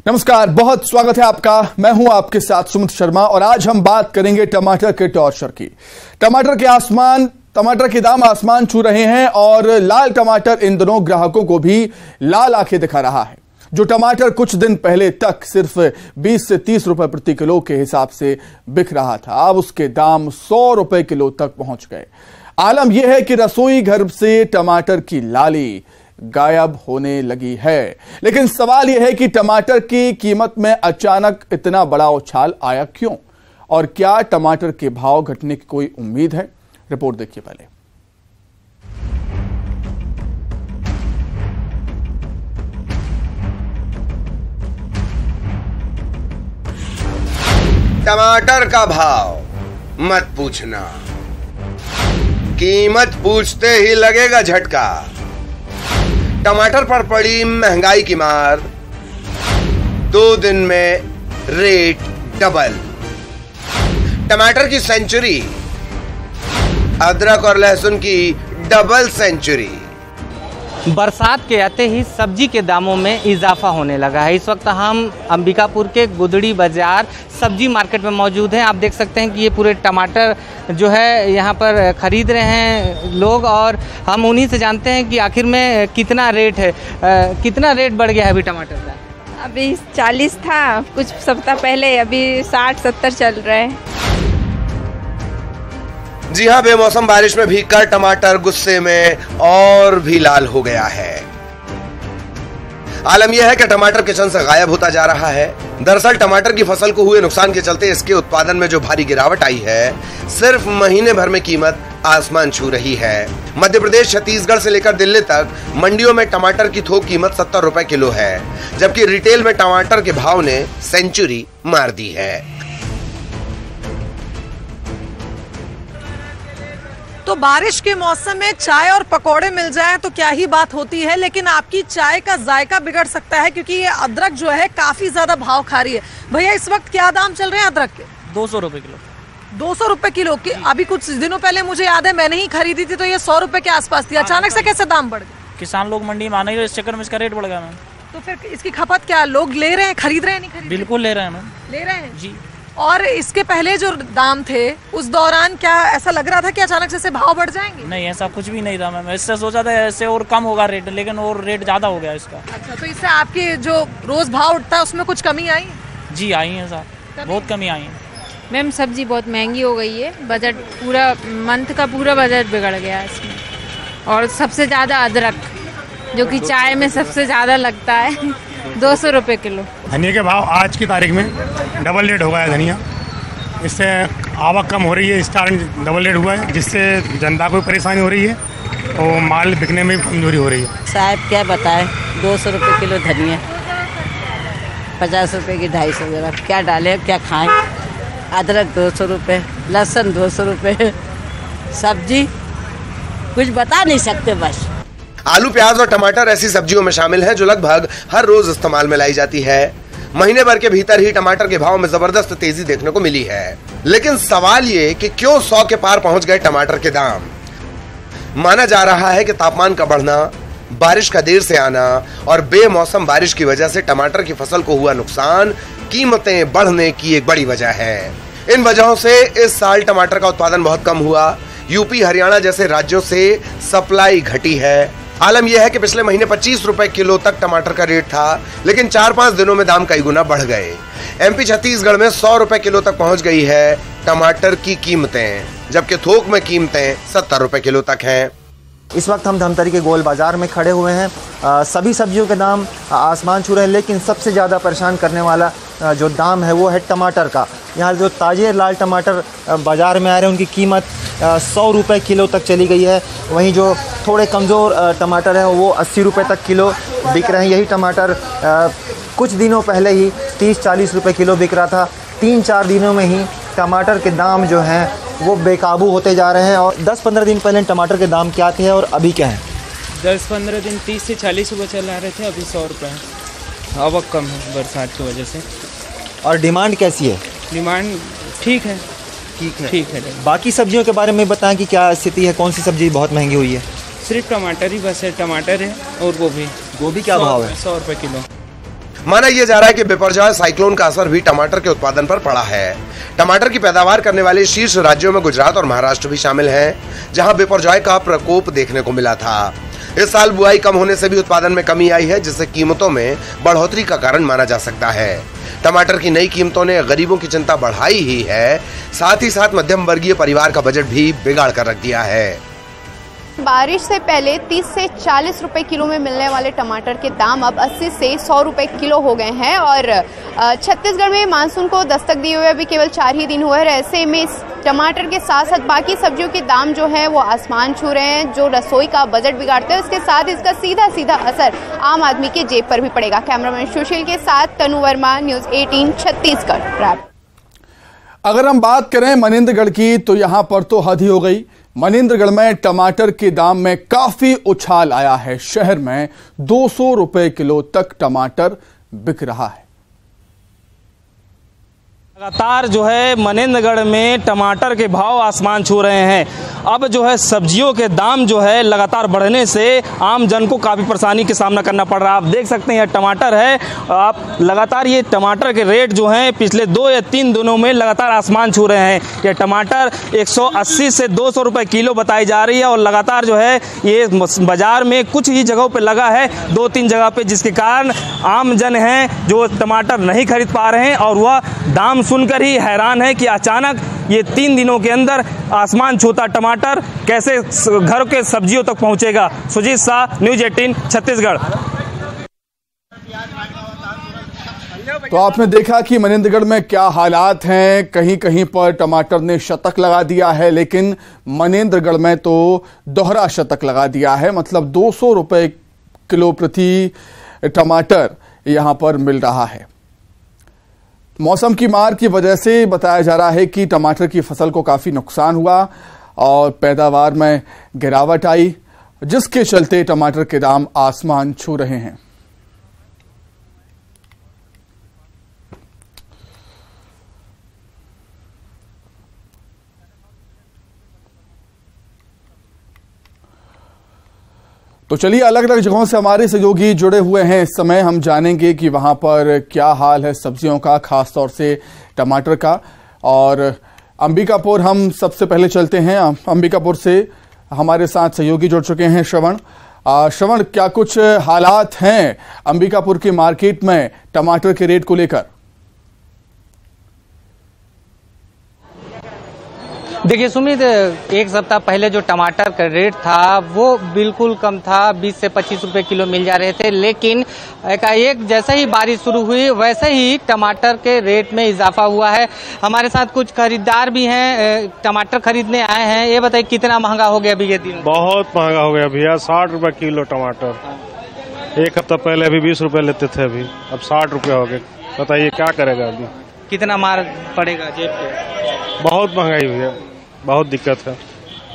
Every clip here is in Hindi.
नमस्कार, बहुत स्वागत है आपका। मैं हूं आपके साथ सुमित शर्मा और आज हम बात करेंगे टमाटर के टॉर्चर की। टमाटर के दाम आसमान छू रहे हैं और लाल टमाटर इन दिनों ग्राहकों को भी लाल आंखें दिखा रहा है। जो टमाटर कुछ दिन पहले तक सिर्फ 20 से 30 रुपए प्रति किलो के हिसाब से बिक रहा था, अब उसके दाम 100 रुपए किलो तक पहुंच गए। आलम यह है कि रसोई घर से टमाटर की लाली गायब होने लगी है। लेकिन सवाल यह है कि टमाटर की कीमत में अचानक इतना बड़ा उछाल आया क्यों, और क्या टमाटर के भाव घटने की कोई उम्मीद है? रिपोर्ट देखिए पहले। टमाटर का भाव मत पूछना, कीमत पूछते ही लगेगा झटका। टमाटर पर पड़ी महंगाई की मार, 2 दिन में रेट डबल। टमाटर की सेंचुरी, अदरक और लहसुन की डबल सेंचुरी। बरसात के आते ही सब्जी के दामों में इजाफा होने लगा है। इस वक्त हम अंबिकापुर के गुदड़ी बाजार सब्जी मार्केट में मौजूद हैं। आप देख सकते हैं कि ये पूरे टमाटर जो है यहाँ पर ख़रीद रहे हैं लोग, और हम उन्हीं से जानते हैं कि आखिर में कितना रेट है, कितना रेट बढ़ गया है अभी टमाटर का। अभी 40 था कुछ सप्ताह पहले, अभी 60-70 चल रहा है। जी हाँ, बेमौसम बारिश में भीगकर टमाटर गुस्से में और भी लाल हो गया है। आलम यह है कि टमाटर किचन से गायब होता जा रहा है। दरअसल टमाटर की फसल को हुए नुकसान के चलते इसके उत्पादन में जो भारी गिरावट आई है, सिर्फ महीने भर में कीमत आसमान छू रही है। मध्य प्रदेश, छत्तीसगढ़ से लेकर दिल्ली तक मंडियों में टमाटर की थोक कीमत 70 रुपए किलो है, जबकि रिटेल में टमाटर के भाव ने सेंचुरी मार दी है। तो बारिश के मौसम में चाय और पकौड़े मिल जाएं तो क्या ही बात होती है, लेकिन आपकी चाय का जायका बिगड़ सकता है क्योंकि ये अदरक जो है काफी ज्यादा भाव खा रही है। भैया इस वक्त क्या दाम चल रहे हैं अदरक के? 200 रुपए किलो। 200 रुपए किलो की अभी कुछ दिनों पहले मुझे याद है मैंने ही खरीदी थी तो ये 100 रुपए के आसपास थी। अचानक से कैसे दाम बढ़ गए? किसान लोग मंडी में आने ही, इस चक्कर में इसका रेट बढ़ गया मैम। तो फिर इसकी खपत क्या लोग ले रहे हैं, खरीद रहे हैं, नहीं खरीद? बिल्कुल ले रहे हैं मैम। ले रहे हैं जी। और इसके पहले जो दाम थे उस दौरान क्या ऐसा लग रहा था कि अचानक से भाव बढ़ जाएंगे? नहीं, ऐसा कुछ भी नहीं था मैम। इससे सोचा था ऐसे और कम होगा रेट, लेकिन और रेट ज्यादा हो गया इसका। अच्छा, तो इससे आपके जो रोज भाव उठता है उसमें कुछ कमी आई? जी आई है साहब, बहुत कमी आई है। मैम सब्जी बहुत महंगी हो गई है, बजट पूरा मंथ का पूरा बजट बिगड़ गया है इसमें। और सबसे ज़्यादा अदरक जो कि चाय में सबसे ज़्यादा लगता है 200 रुपये किलो। धनिया के भाव आज की तारीख में डबल रेट हो गया है धनिया। इससे आवक कम हो रही है, इस कारण डबल रेट हुआ है, जिससे जनता को परेशानी हो रही है और माल बिकने में कमजोरी हो रही है। साहब क्या बताएं, 200 रुपये किलो धनिया, 50 रुपये की 250 ग्राम, क्या डालें क्या खाएं। अदरक 200 रुपये, लहसुन 200 रुपये, सब्जी कुछ बता नहीं सकते। बस आलू, प्याज और टमाटर ऐसी सब्जियों में शामिल हैं जो लगभग हर रोज इस्तेमाल में लाई जाती है। महीने भर के भीतर ही टमाटर के भाव में जबरदस्त तेजी देखने को मिली है। लेकिन सवाल ये कि क्यों 100 के पार पहुंच गए टमाटर के दाम? माना जा रहा है कि तापमान का बढ़ना, बारिश का देर से आना और बेमौसम बारिश की वजह से टमाटर की फसल को हुआ नुकसान कीमतें बढ़ने की एक बड़ी वजह है। इन वजहों से इस साल टमाटर का उत्पादन बहुत कम हुआ। यूपी, हरियाणा जैसे राज्यों से सप्लाई घटी है। आलम यह है कि पिछले महीने 25 रुपए किलो तक टमाटर का रेट था, लेकिन 4-5 दिनों में दाम कई गुना बढ़ गए। एमपी, छत्तीसगढ़ में 100 रुपए किलो तक पहुंच गई है टमाटर की कीमतें, जबकि थोक में कीमतें 70 रुपए किलो तक हैं। इस वक्त हम धमतरी के गोल बाजार में खड़े हुए हैं। सभी सब्जियों के दाम आसमान छू रहे हैं, लेकिन सबसे ज़्यादा परेशान करने वाला जो दाम है वो है टमाटर का। यहाँ जो ताजे लाल टमाटर बाज़ार में आ रहे हैं उनकी कीमत 100 रुपये किलो तक चली गई है। वहीं जो थोड़े कमज़ोर टमाटर हैं वो 80 रुपये तक किलो बिक रहे हैं। यही टमाटर कुछ दिनों पहले ही 30-40 रुपये किलो बिक रहा था। 3-4 दिनों में ही टमाटर के दाम जो हैं वो बेकाबू होते जा रहे हैं। और 10-15 दिन पहले टमाटर के दाम क्या थे और अभी क्या है? 10-15 दिन 30 से 40 रुपये चल रहे थे, अभी 100 रुपये है। आवक कम है बरसात की वजह से। और डिमांड कैसी है? डिमांड ठीक है। ठीक है। बाकी सब्जियों के बारे में बताएं कि क्या स्थिति है, कौन सी सब्जी बहुत महंगी हुई है? सिर्फ टमाटर ही बस है, टमाटर है और गोभी। गोभी क्या भाव है? 100 रुपये किलो। माना यह जा रहा है कि बिपरजॉय साइक्लोन का असर भी टमाटर के उत्पादन पर पड़ा है। टमाटर की पैदावार करने वाले शीर्ष राज्यों में गुजरात और महाराष्ट्र भी शामिल हैं, जहां बिपरजॉय का प्रकोप देखने को मिला था। इस साल बुआई कम होने से भी उत्पादन में कमी आई है, जिससे कीमतों में बढ़ोतरी का कारण माना जा सकता है। टमाटर की नई कीमतों ने गरीबों की चिंता बढ़ाई ही है, साथ ही साथ मध्यम वर्गीय परिवार का बजट भी बिगाड़ कर रख दिया है। बारिश से पहले 30 से 40 रुपए किलो में मिलने वाले टमाटर के दाम अब 80 से 100 रुपए किलो हो गए हैं और छत्तीसगढ़ में मानसून को दस्तक दिए हुए अभी केवल 4 ही दिन हुए हैं। ऐसे में इस टमाटर के साथ साथ बाकी सब्जियों के दाम जो है वो आसमान छू रहे हैं, जो रसोई का बजट बिगाड़ते हैं। इसके साथ इसका सीधा सीधा असर आम आदमी के जेब पर भी पड़ेगा। कैमरामैन सुशील के साथ तनु वर्मा, न्यूज़ 18 छत्तीसगढ़। अगर हम बात करें मनेंद्रगढ़ की तो यहां पर तो हद ही हो गई। मनेंद्रगढ़ में टमाटर के दाम में काफी उछाल आया है। शहर में 200 रुपए किलो तक टमाटर बिक रहा है। लगातार जो है मनेंद्रगढ़ में टमाटर के भाव आसमान छू रहे हैं। अब जो है सब्जियों के दाम जो है लगातार बढ़ने से आम जन को काफ़ी परेशानी का सामना करना पड़ रहा है। आप देख सकते हैं यह टमाटर है, आप लगातार ये टमाटर के रेट जो हैं पिछले 2 या 3 दिनों में लगातार आसमान छू रहे हैं। ये टमाटर 180 से 200 रुपए किलो बताई जा रही है और लगातार जो है ये बाजार में कुछ ही जगहों पर लगा है, 2-3 जगह पे, जिसके कारण आम जन हैं जो टमाटर नहीं खरीद पा रहे हैं और वह दाम सुनकर ही हैरान है कि अचानक ये 3 दिनों के अंदर आसमान छूता टमाटर कैसे घर के सब्जियों तक पहुंचेगा। सुजीत शाह, न्यूज़ 18 छत्तीसगढ़। तो आपने देखा कि मनेंद्रगढ़ में क्या हालात हैं। कहीं कहीं पर टमाटर ने शतक लगा दिया है, लेकिन मनेंद्रगढ़ में तो दोहरा शतक लगा दिया है। मतलब 200 रुपए किलो प्रति टमाटर यहां पर मिल रहा है। मौसम की मार की वजह से बताया जा रहा है कि टमाटर की फसल को काफी नुकसान हुआ और पैदावार में गिरावट आई, जिसके चलते टमाटर के दाम आसमान छू रहे हैं। तो चलिए अलग अलग जगहों से हमारे सहयोगी जुड़े हुए हैं। इस समय हम जानेंगे कि वहां पर क्या हाल है सब्जियों का, खास तौर से टमाटर का। और अंबिकापुर हम सबसे पहले चलते हैं। अंबिकापुर से हमारे साथ सहयोगी जुड़ चुके हैं श्रवण। श्रवण, क्या कुछ हालात हैं अंबिकापुर की मार्केट में टमाटर के रेट को लेकर? देखिए सुमित, एक सप्ताह पहले जो टमाटर का रेट था वो बिल्कुल कम था, 20 से 25 रुपए किलो मिल जा रहे थे। लेकिन एकाएक जैसे ही बारिश शुरू हुई वैसे ही टमाटर के रेट में इजाफा हुआ है। हमारे साथ कुछ खरीदार भी हैं, टमाटर खरीदने आए हैं। ये बताइए कितना महंगा हो गया अभी ये दिन? बहुत महंगा हो गया भैया, 60 रुपए किलो टमाटर। एक हफ्ता पहले अभी 20 रुपए लेते थे, अभी अब 60 रुपए हो गए। बताइए क्या करेगा अभी? कितना मार पड़ेगा जेब पे? बहुत महंगाई भैया, बहुत दिक्कत है,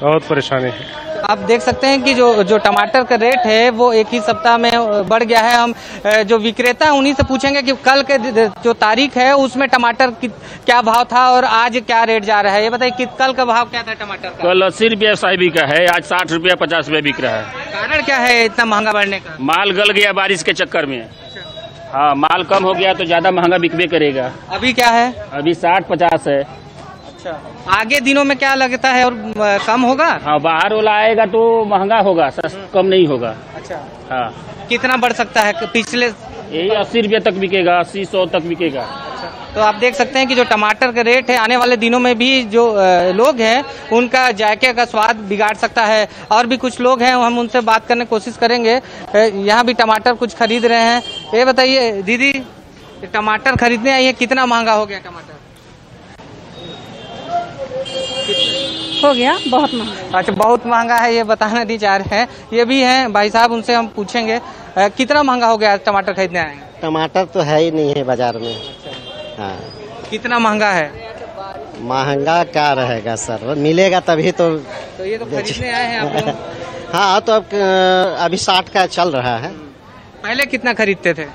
बहुत परेशानी है। आप देख सकते हैं कि जो टमाटर का रेट है वो एक ही सप्ताह में बढ़ गया है। हम जो विक्रेता है उन्हीं से पूछेंगे कि कल के जो तारीख है उसमें टमाटर क्या भाव था और आज क्या रेट जा रहा है। ये बताइए कि कल का भाव क्या था टमाटर का? कल 80 रुपया साहिबी का है, आज 60 रुपया 50 रुपया बिक रहा है। कारण क्या है इतना महंगा बढ़ने का? माल गल गया बारिश के चक्कर में। हाँ, माल कम हो गया तो ज्यादा महंगा बिकबे करेगा। अभी क्या है? अभी 60-50 है। आगे दिनों में क्या लगता है और कम होगा? हाँ, बाहर वाला आएगा तो महंगा होगा, कम नहीं होगा। अच्छा, हाँ। कितना बढ़ सकता है? पिछले यही 80 रुपया तक बिकेगा, 80-100 तक बिकेगा। तो आप देख सकते हैं कि जो टमाटर का रेट है आने वाले दिनों में भी जो लोग हैं उनका जायके का स्वाद बिगाड़ सकता है। और भी कुछ लोग हैं, हम उनसे बात करने की कोशिश करेंगे। यहाँ भी टमाटर कुछ खरीद रहे हैं। ये बताइए दीदी, टमाटर खरीदने आई है, कितना महंगा हो गया टमाटर? हो गया बहुत महंगा। अच्छा, बहुत महंगा है, ये बताना नहीं चाह रहे हैं। ये भी हैं भाई साहब, उनसे हम पूछेंगे कितना महंगा हो गया टमाटर खरीदने आए हैं? टमाटर तो है ही नहीं है बाजार में। हाँ, कितना महंगा है? महंगा क्या रहेगा सर, मिलेगा तभी तो ये तो खरीदने आए हैं आप लोग? हाँ, तो अब अभी 60 का चल रहा है। पहले कितना खरीदते थे?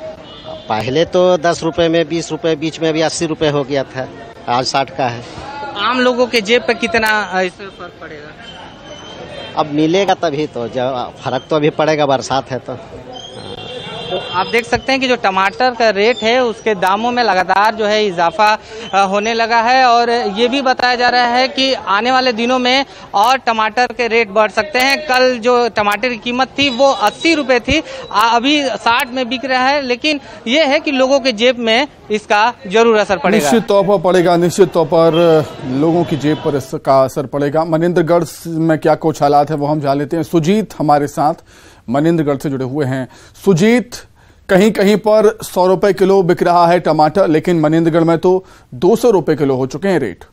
पहले तो 10 रुपए में, 20 रुपए, बीच में अभी 80 रुपए हो गया था, आज 60 का है। आम लोगों के जेब पे कितना इससे फर्क पड़ेगा? अब मिलेगा तभी तो, जब फर्क तो अभी पड़ेगा, बरसात है तो। आप देख सकते हैं कि जो टमाटर का रेट है उसके दामों में लगातार जो है इजाफा होने लगा है और ये भी बताया जा रहा है कि आने वाले दिनों में और टमाटर के रेट बढ़ सकते हैं। कल जो टमाटर की कीमत थी वो 80 रुपए थी, अभी 60 में बिक रहा है, लेकिन ये है कि लोगों के जेब में इसका जरूर असर पड़ेगा। निश्चित तौर पर पड़ेगा, निश्चित तौर पर लोगों की जेब पर इसका असर पड़ेगा। मनेंद्रगढ़ में क्या कुछ हालात है वो हम जान लेते हैं। सुजीत हमारे साथ मनेंद्रगढ़ से जुड़े हुए हैं। सुजीत, कहीं कहीं पर 100 रुपए किलो बिक रहा है टमाटर, लेकिन मनेंद्रगढ़ में तो 200 रुपए किलो हो चुके हैं रेट।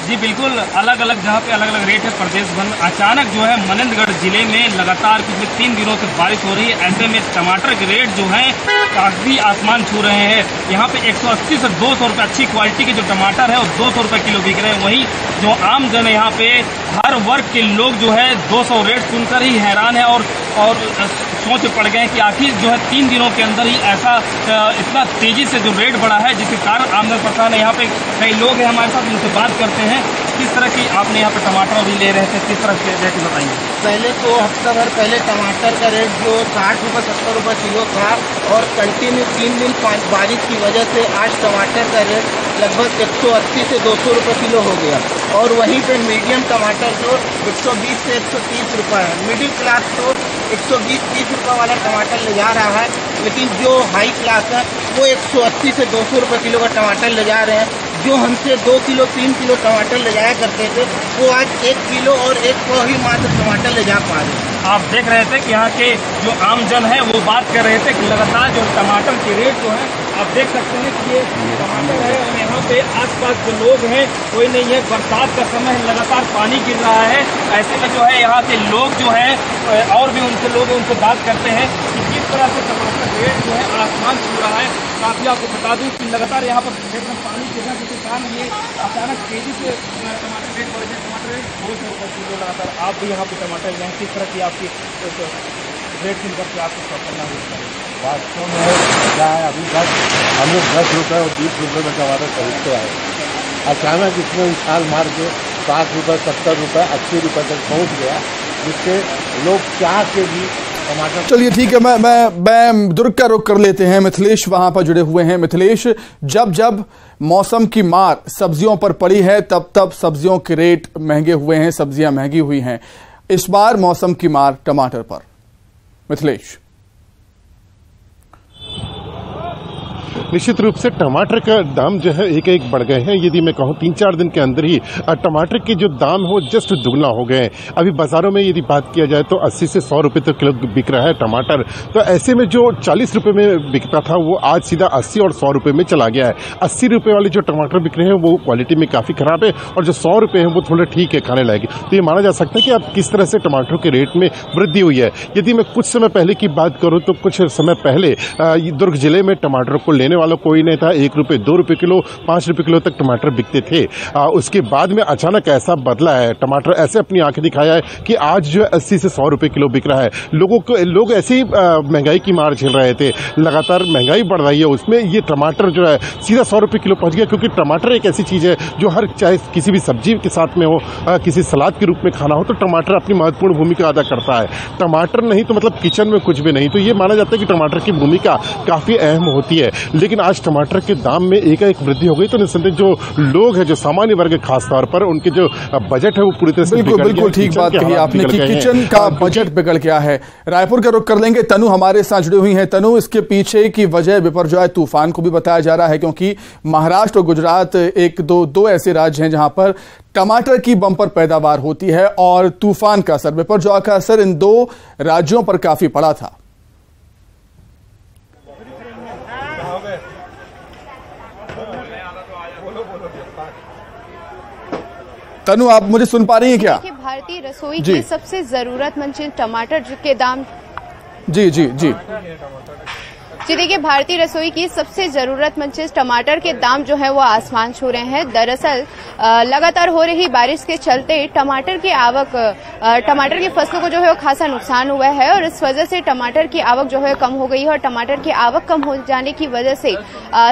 जी बिल्कुल, अलग अलग जगह पे अलग अलग रेट है प्रदेश भर में। अचानक जो है मनेंद्रगढ़ जिले में लगातार पिछले 3 दिनों से बारिश हो रही है, ऐसे में टमाटर के रेट जो है काफी आसमान छू रहे हैं। यहाँ पे 180 से 200 रुपए अच्छी क्वालिटी के जो टमाटर है वो 200 रुपए किलो बिक रहे हैं। वहीं जो आम जन है यहाँ पे हर वर्ग के लोग जो है 200 रेट सुनकर ही हैरान है और सोच पड़ गए कि आखिर जो है 3 दिनों के अंदर ही ऐसा इतना तेजी से जो रेट बढ़ा है, जिसके कारण आमदन परेशान है। यहाँ पे कई लोग हैं हमारे साथ, उनसे बात करते हैं। किस तरह की आपने यहाँ पे टमाटर भी ले रहे थे, किस तरह के रेट बताइए? पहले तो हफ्ता भर पहले टमाटर का रेट जो 60 रुपये 70 रुपये किलो था और कंटिन्यू 3 दिन बारिश की वजह से आज टमाटर का रेट लगभग 180 से 200 रुपये किलो हो गया। और वहीं पे मीडियम टमाटर जो 120 से 130 रुपये है। मिडिल क्लास तो 120-30 रुपये वाला टमाटर ले जा रहा है, लेकिन जो हाई क्लास है वो 180 से 200 रुपये किलो का टमाटर ले जा रहे हैं। जो हमसे 2 किलो 3 किलो टमाटर ले जाया करते थे वो आज 1 किलो और 1 पाव ही मात्र टमाटर ले जा पा रहे हैं। आप देख रहे थे कि यहाँ के जो आमजन है वो बात कर रहे थे कि लगातार जो टमाटर के रेट जो है, आप देख सकते हैं कि ये टमाटर है और यहाँ पे आसपास जो लोग हैं कोई नहीं है। बरसात का समय है, लगातार पानी गिर रहा है, ऐसे में जो है यहाँ के लोग जो है और भी उनसे लोग उनसे बात करते हैं कि किस तरह से टमाटर रेट जो है आसमान छू रहा है। काफी आपको बता दूं कि लगातार यहाँ पर खेत में पानी गिरना जिसके कारण ये अचानक तेजी से टमाटर रेट बढ़ गए। टमाटर रेट 200 रुपये किलो लगातार। आप भी यहाँ पे टमाटर लें, किस तरह की आपकी रेट सुन करके आपको स्टॉप करना होगा? वास्तव में क्या है, अभी तक हम लोग 10 रुपये और 20 रुपये में टमाटर खरीदते आए, अचानक इसमें उछाल मार के 60 रुपये 70 रुपये 80 रुपये तक पहुँच गया, जिससे लोग चाह के भी टमाटर। चलिए ठीक है, मैं दुर्ग का रुख कर लेते हैं। मिथिलेश वहां पर जुड़े हुए हैं। मिथिलेश, जब मौसम की मार सब्जियों पर पड़ी है तब सब्जियों के रेट महंगे हुए हैं, सब्जियां महंगी हुई हैं। इस बार मौसम की मार टमाटर पर, मिथिलेश। निश्चित रूप से टमाटर का दाम जो है एक बढ़ गए हैं। यदि मैं कहूँ 3-4 दिन के अंदर ही टमाटर के जो दाम हो जस्ट दुगना हो गए हैं। अभी बाजारों में यदि बात किया जाए तो 80 से 100 रुपये तक किलो बिक रहा है टमाटर। तो ऐसे में जो 40 रुपये में बिकता था वो आज सीधा 80 और 100 रुपये में चला गया है। 80 रुपये वाले जो टमाटर बिक रहे हैं वो क्वालिटी में काफ़ी खराब है और जो 100 रुपये है वो थोड़े ठीक है, खाने लायक। तो ये माना जा सकता है कि अब किस तरह से टमाटर के रेट में वृद्धि हुई है। यदि मैं कुछ समय पहले की बात करूँ तो कुछ समय पहले दुर्ग जिले में टमाटर को लेने वाला कोई नहीं था। 1 रुपये 2 रुपये किलो 5 रुपये किलो तक टमाटर बिकते थे। उसके बाद में अचानक ऐसा बदला है, टमाटर ऐसे अपनी आंखें दिखाया है कि आज जो है 80 से 100 रुपये किलो बिक रहा है। लोग ऐसे ही महंगाई की मार झेल रहे थे, लगातार महंगाई बढ़ रही है, उसमें ये टमाटर जो है सीधा 100 रुपये किलो पहुंच गया। क्योंकि टमाटर एक ऐसी चीज है जो हर चाहे किसी भी सब्जी के साथ में हो, किसी सलाद के रूप में खाना हो तो टमाटर अपनी महत्वपूर्ण भूमिका अदा करता है। टमाटर नहीं तो मतलब किचन में कुछ भी नहीं। तो ये माना जाता है कि टमाटर की भूमिका काफी अहम होती है। लेकिन आज टमाटर के दाम में एक वृद्धि हो गई तो निसंदेह जो लोग हैं, जो सामान्य वर्ग खास तौर पर उनके जो बजट है वो पूरी तरह से बिल्कुल ठीक बात कही आपने कि किचन का बजट बिगड़ गया है। रायपुर का रुख कर लेंगे। तनु हमारे साथ जुड़ी हुई है। तनु, इसके पीछे की वजह बिपरजॉय तूफान को भी बताया जा रहा है, क्योंकि महाराष्ट्र और गुजरात दो ऐसे राज्य हैं जहां पर टमाटर की बम्पर पैदावार होती है और तूफान का असर, बिपरजॉय का असर इन 2 राज्यों पर काफी पड़ा था। तनु, आप मुझे सुन पा रही हैं क्या? भारतीय रसोई की सबसे जरूरतमंद चीज टमाटर के दाम जी देखिए, भारतीय रसोई की सबसे जरूरतमंद चीज टमाटर के दाम जो है वो आसमान छू रहे हैं। दरअसल लगातार हो रही बारिश के चलते टमाटर की फसलों को जो है वो खासा नुकसान हुआ है और इस वजह से टमाटर की आवक जो है कम हो गई है और टमाटर की आवक कम हो जाने की वजह से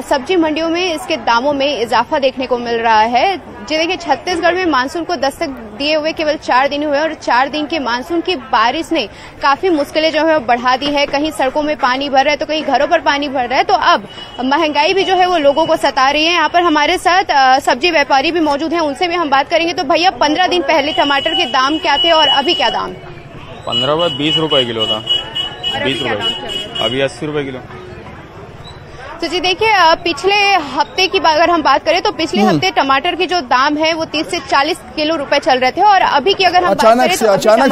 सब्जी मंडियों में इसके दामों में इजाफा देखने को मिल रहा है। जी देखिए, छत्तीसगढ़ में मानसून को दस्तक दिए हुए केवल 4 दिन हुए और 4 दिन के मानसून की बारिश ने काफी मुश्किलें जो है बढ़ा दी है। कहीं सड़कों में पानी भर रहा है तो कहीं घरों पर पानी भर रहा है, तो अब महंगाई भी जो है वो लोगों को सता रही है। यहाँ पर हमारे साथ सब्जी व्यापारी भी मौजूद हैं, उनसे भी हम बात करेंगे। तो भैया 15 दिन पहले टमाटर के दाम क्या थे और अभी क्या दाम? 15 20 रुपए किलो था, 20 रुपए, अभी 80 रुपए किलो। तो जी देखिए, पिछले हफ्ते की अगर हम बात करें तो पिछले हफ्ते टमाटर के जो दाम है वो 30 से 40 किलो रुपए चल रहे थे और अभी की अगर हम अचानक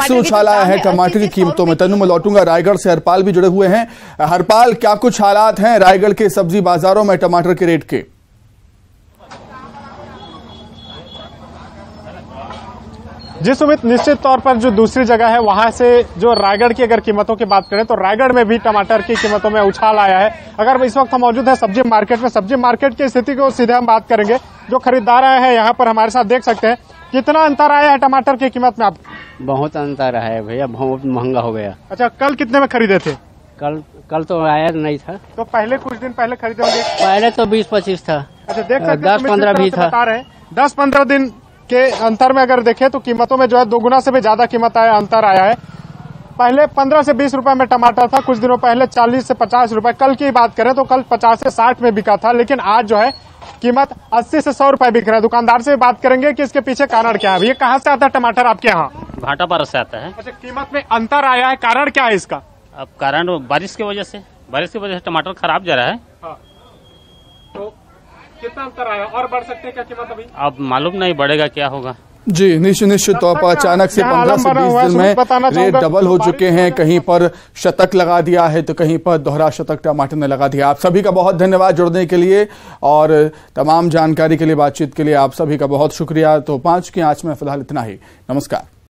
से उछाल आया है टमाटर की कीमतों में। तनु मैं लौटूंगा, रायगढ़ से हरपाल भी जुड़े हुए हैं। हरपाल, क्या कुछ हालात हैं रायगढ़ के सब्जी बाजारों में टमाटर के रेट के? जी सुमित, निश्चित तौर पर जो दूसरी जगह है वहां से जो रायगढ़ की अगर कीमतों की बात करें तो रायगढ़ में भी टमाटर की कीमतों में उछाल आया है। अगर इस वक्त हम मौजूद है सब्जी मार्केट में, सब्जी मार्केट की स्थिति को सीधे हम बात करेंगे। जो खरीदार आए हैं यहाँ पर हमारे साथ, देख सकते हैं कितना अंतर आया है टमाटर की कीमत में। आप बहुत अंतर है भैया, बहुत महंगा हो गया। अच्छा, कल कितने में खरीदे थे? कल तो आया नहीं था। तो पहले कुछ दिन पहले खरीदे होंगे? पहले तो 20-25 था। अच्छा, देख सकते 10-15 भी था। 10-15 दिन के अंतर में अगर देखें तो कीमतों में जो है दोगुना से भी ज्यादा कीमत अंतर आया है। पहले 15 से 20 रुपए में टमाटर था, कुछ दिनों पहले 40 से 50 रुपए। कल की बात करें तो कल 50 से 60 में बिका था, लेकिन आज जो है कीमत 80 से 100 रुपए बिक रहा है। दुकानदार से बात करेंगे कि इसके पीछे कारण क्या है। ये कहाँ से आता है टमाटर आपके यहाँ? भाटापारा से आता है। अच्छा, कीमत में अंतर आया है, कारण क्या है इसका? अब कारण बारिश की वजह से टमाटर खराब जा रहा है। हाँ। तो कितना अंतर आया और बढ़ सकते हैं क्या कीमत अभी? अब मालूम नहीं बढ़ेगा क्या होगा। जी, निश्चित तौर पर अचानक से 15 से 20 दिन में रेट डबल हो चुके हैं। कहीं पर शतक लगा दिया है तो कहीं पर दोहरा शतक टमाटर ने लगा दिया। आप सभी का बहुत धन्यवाद जुड़ने के लिए और तमाम जानकारी के लिए, बातचीत के लिए आप सभी का बहुत शुक्रिया। तो 5 की आंच में फिलहाल इतना ही। नमस्कार।